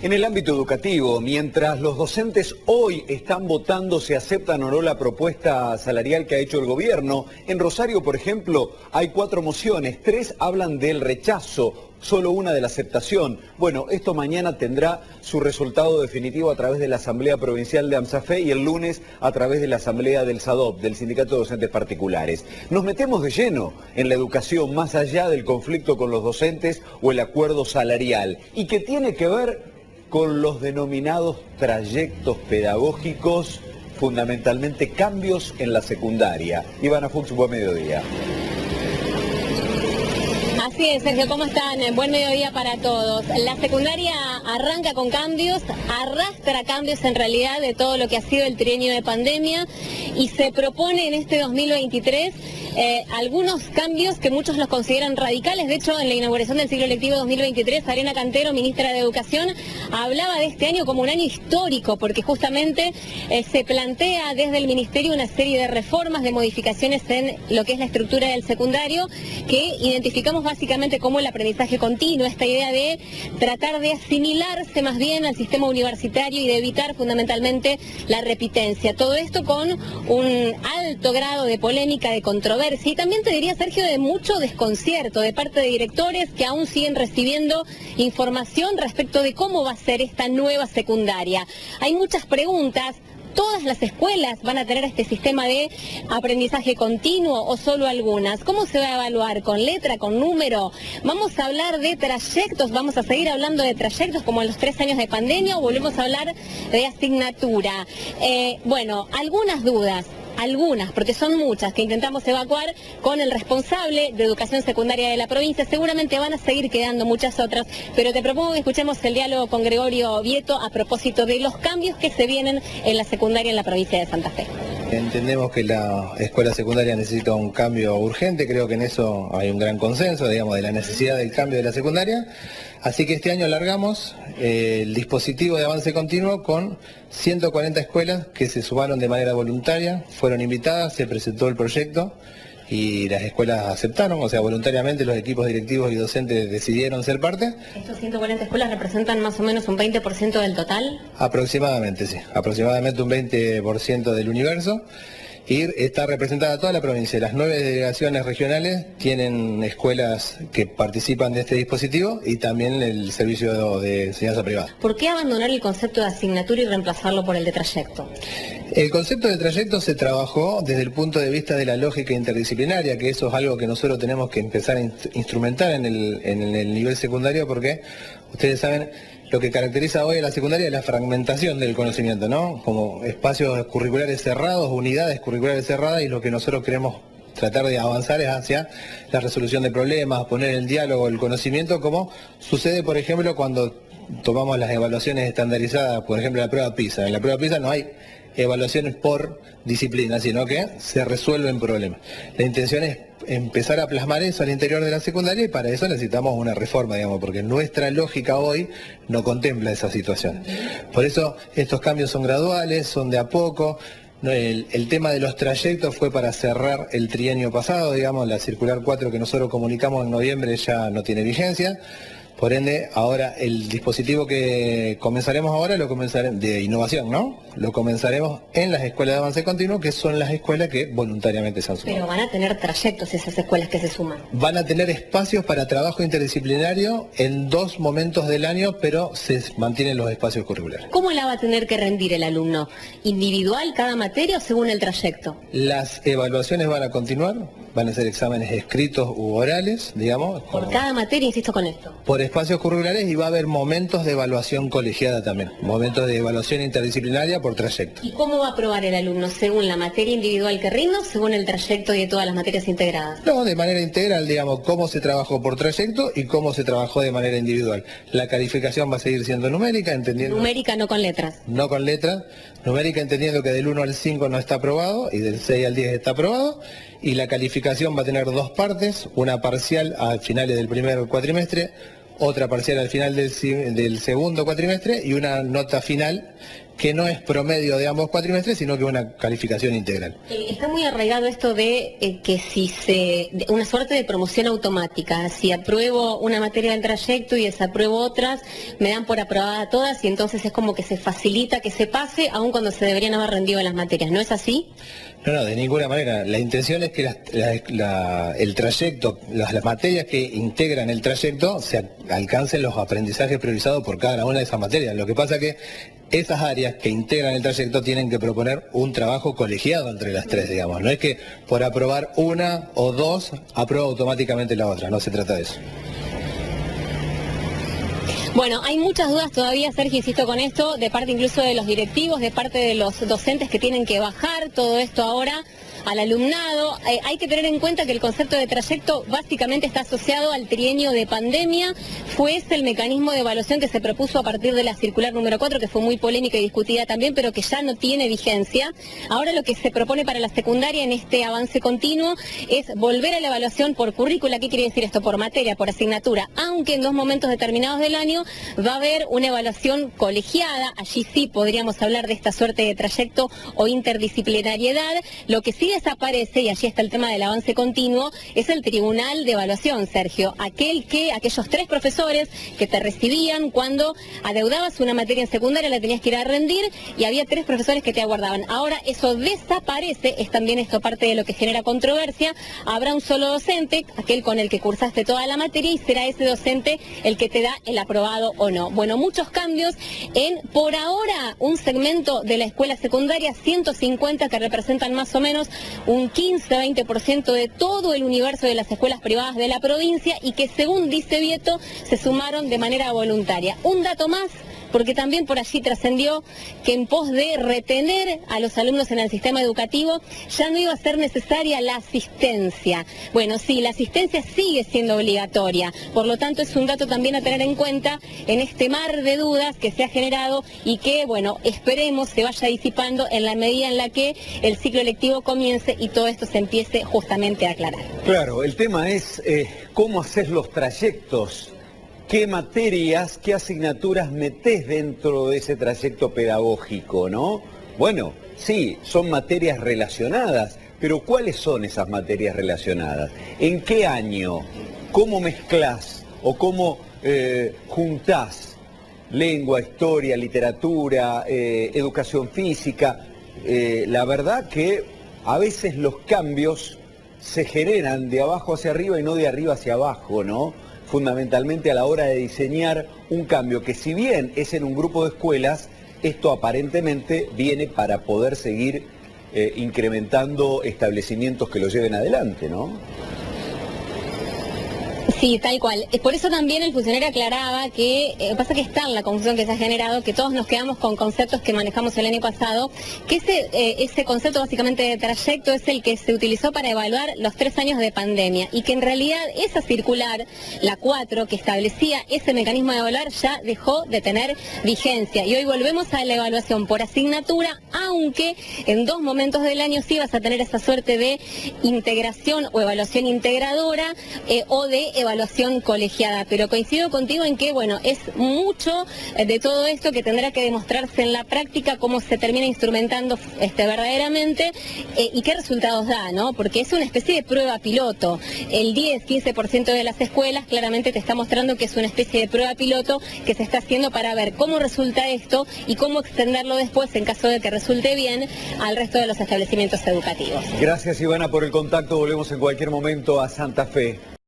En el ámbito educativo, mientras los docentes hoy están votando si aceptan o no la propuesta salarial que ha hecho el gobierno, en Rosario, por ejemplo, hay 4 mociones, 3 hablan del rechazo, solo una de la aceptación. Bueno, esto mañana tendrá su resultado definitivo a través de la Asamblea Provincial de AMSAFE y el lunes a través de la Asamblea del SADOP, del Sindicato de Docentes Particulares. Nos metemos de lleno en la educación, más allá del conflicto con los docentes o el acuerdo salarial, y que tiene que ver con los denominados trayectos pedagógicos, fundamentalmente cambios en la secundaria. Ivana Fuchs, buen mediodía. Así es, Sergio, ¿cómo están? Buen mediodía para todos. La secundaria arranca con cambios, arrastra cambios en realidad de todo lo que ha sido el trienio de pandemia y se propone en este 2023 algunos cambios que muchos los consideran radicales. De hecho, en la inauguración del ciclo lectivo 2023, Ariana Cantero, ministra de Educación, hablaba de este año como un año histórico, porque justamente se plantea desde el Ministerio una serie de reformas, de modificaciones en lo que es la estructura del secundario, que identificamos básicamente como el aprendizaje continuo, esta idea de tratar de asimilarse más bien al sistema universitario y de evitar fundamentalmente la repitencia. Todo esto con un alto grado de polémica, de controversia, y también te diría, Sergio, de mucho desconcierto de parte de directores que aún siguen recibiendo información respecto de cómo va a ser esta nueva secundaria. Hay muchas preguntas. ¿Todas las escuelas van a tener este sistema de aprendizaje continuo o solo algunas? ¿Cómo se va a evaluar? ¿Con letra, con número? ¿Vamos a hablar de trayectos? ¿Vamos a seguir hablando de trayectos como en los 3 años de pandemia o volvemos a hablar de asignatura? Bueno, algunas dudas. Algunas, porque son muchas, que intentamos evacuar con el responsable de educación secundaria de la provincia. Seguramente van a seguir quedando muchas otras, pero te propongo que escuchemos el diálogo con Gregorio Vieto a propósito de los cambios que se vienen en la secundaria en la provincia de Santa Fe. Entendemos que la escuela secundaria necesita un cambio urgente, creo que en eso hay un gran consenso, digamos, de la necesidad del cambio de la secundaria. Así que este año alargamos el dispositivo de avance continuo con 140 escuelas que se sumaron de manera voluntaria, fueron invitadas, se presentó el proyecto y las escuelas aceptaron, o sea, voluntariamente los equipos directivos y docentes decidieron ser parte. ¿Estos 140 escuelas representan más o menos un 20% del total? Aproximadamente, sí, aproximadamente un 20% del universo. Y está representada toda la provincia. Las 9 delegaciones regionales tienen escuelas que participan de este dispositivo y también el servicio de enseñanza privada. ¿Por qué abandonar el concepto de asignatura y reemplazarlo por el de trayecto? El concepto de trayecto se trabajó desde el punto de vista de la lógica interdisciplinaria, que eso es algo que nosotros tenemos que empezar a instrumentar en el nivel secundario, porque ustedes saben, lo que caracteriza hoy a la secundaria es la fragmentación del conocimiento, ¿no? Como espacios curriculares cerrados, unidades curriculares cerradas, y lo que nosotros queremos tratar de avanzar es hacia la resolución de problemas, poner el diálogo, el conocimiento, como sucede, por ejemplo, cuando tomamos las evaluaciones estandarizadas, por ejemplo, la prueba PISA. En la prueba PISA no hay evaluaciones por disciplina, sino que se resuelven problemas. La intención es empezar a plasmar eso al interior de la secundaria y para eso necesitamos una reforma, digamos, porque nuestra lógica hoy no contempla esa situación. Por eso estos cambios son graduales, son de a poco. El tema de los trayectos fue para cerrar el trienio pasado, digamos, la circular 4 que nosotros comunicamos en noviembre ya no tiene vigencia. Por ende, ahora el dispositivo que comenzaremos ahora, lo comenzaremos de innovación, ¿no? Lo comenzaremos en las escuelas de avance continuo, que son las escuelas que voluntariamente se han sumado. Pero van a tener trayectos esas escuelas que se suman. Van a tener espacios para trabajo interdisciplinario en 2 momentos del año, pero se mantienen los espacios curriculares. ¿Cómo la va a tener que rendir el alumno? ¿Individual cada materia o según el trayecto? Las evaluaciones van a continuar, van a ser exámenes escritos u orales, digamos. Por cada materia, insisto con esto. Por espacios curriculares, y va a haber momentos de evaluación colegiada también, momentos de evaluación interdisciplinaria por trayecto. ¿Y cómo va a aprobar el alumno? ¿Según la materia individual que rinda o según el trayecto y de todas las materias integradas? No, de manera integral, digamos, cómo se trabajó por trayecto y cómo se trabajó de manera individual. La calificación va a seguir siendo numérica, entendiendo... Numérica, no con letras. No con letras, numérica entendiendo que del 1 al 5 no está aprobado y del 6 al 10 está aprobado, y la calificación va a tener 2 partes, una parcial a finales del primer cuatrimestre, otra parcial al final del segundo cuatrimestre y una nota final que no es promedio de ambos cuatrimestres, sino que es una calificación integral. Está muy arraigado esto de que una suerte de promoción automática, si apruebo una materia del trayecto y desapruebo otras, me dan por aprobada todas y entonces es como que se facilita que se pase, aun cuando se deberían haber rendido las materias, ¿no es así? No, de ninguna manera. La intención es que el trayecto, las materias que integran el trayecto, se alcancen los aprendizajes priorizados por cada una de esas materias. Lo que pasa es que esas áreas que integran el trayecto tienen que proponer un trabajo colegiado entre las tres, digamos. No es que por aprobar una o dos, aprueba automáticamente la otra. No se trata de eso. Bueno, hay muchas dudas todavía, Sergio, insisto con esto, de parte incluso de los directivos, de parte de los docentes que tienen que bajar todo esto ahora al alumnado. Hay que tener en cuenta que el concepto de trayecto básicamente está asociado al trienio de pandemia. Fue ese el mecanismo de evaluación que se propuso a partir de la circular número 4, que fue muy polémica y discutida también, pero que ya no tiene vigencia. Ahora lo que se propone para la secundaria en este avance continuo es volver a la evaluación por currícula. ¿Qué quiere decir esto? Por materia, por asignatura, aunque en 2 momentos determinados del año va a haber una evaluación colegiada. Allí sí podríamos hablar de esta suerte de trayecto o interdisciplinariedad. Lo que sí desaparece, y allí está el tema del avance continuo, es el tribunal de evaluación, Sergio. Aquellos 3 profesores que te recibían cuando adeudabas una materia en secundaria, la tenías que ir a rendir y había 3 profesores que te aguardaban. Ahora eso desaparece, es también esto parte de lo que genera controversia. Habrá un solo docente, aquel con el que cursaste toda la materia, y será ese docente el que te da el aprobado o no. Bueno, muchos cambios en, por ahora, un segmento de la escuela secundaria, 150 que representan más o menos un 15-20% de todo el universo de las escuelas privadas de la provincia y que, según dice Vieto, se sumaron de manera voluntaria. Un dato más, porque también por allí trascendió que en pos de retener a los alumnos en el sistema educativo ya no iba a ser necesaria la asistencia. Bueno, sí, la asistencia sigue siendo obligatoria, por lo tanto es un dato también a tener en cuenta en este mar de dudas que se ha generado y que, bueno, esperemos se vaya disipando en la medida en la que el ciclo lectivo comience y todo esto se empiece justamente a aclarar. Claro, el tema es cómo hacer los trayectos. ¿Qué materias, qué asignaturas metés dentro de ese trayecto pedagógico, no? Bueno, sí, son materias relacionadas, pero ¿cuáles son esas materias relacionadas? ¿En qué año? ¿Cómo mezclás o cómo juntás lengua, historia, literatura, educación física? La verdad que a veces los cambios se generan de abajo hacia arriba y no de arriba hacia abajo, ¿no? Fundamentalmente a la hora de diseñar un cambio que, si bien es en un grupo de escuelas, esto aparentemente viene para poder seguir incrementando establecimientos que lo lleven adelante, ¿no? Sí, tal cual. Por eso también el funcionario aclaraba que, pasa que está en la confusión que se ha generado, que todos nos quedamos con conceptos que manejamos el año pasado, que ese concepto básicamente de trayecto es el que se utilizó para evaluar los 3 años de pandemia y que en realidad esa circular, la 4, que establecía ese mecanismo de evaluar, ya dejó de tener vigencia y hoy volvemos a la evaluación por asignatura, aunque en 2 momentos del año sí vas a tener esa suerte de integración o evaluación integradora o de evaluación colegiada, pero coincido contigo en que, bueno, es mucho de todo esto que tendrá que demostrarse en la práctica, cómo se termina instrumentando verdaderamente y qué resultados da, ¿no? Porque es una especie de prueba piloto. El 10-15% de las escuelas claramente te está mostrando que es una especie de prueba piloto que se está haciendo para ver cómo resulta esto y cómo extenderlo después, en caso de que resulte bien, al resto de los establecimientos educativos. Gracias, Ivana, por el contacto. Volvemos en cualquier momento a Santa Fe.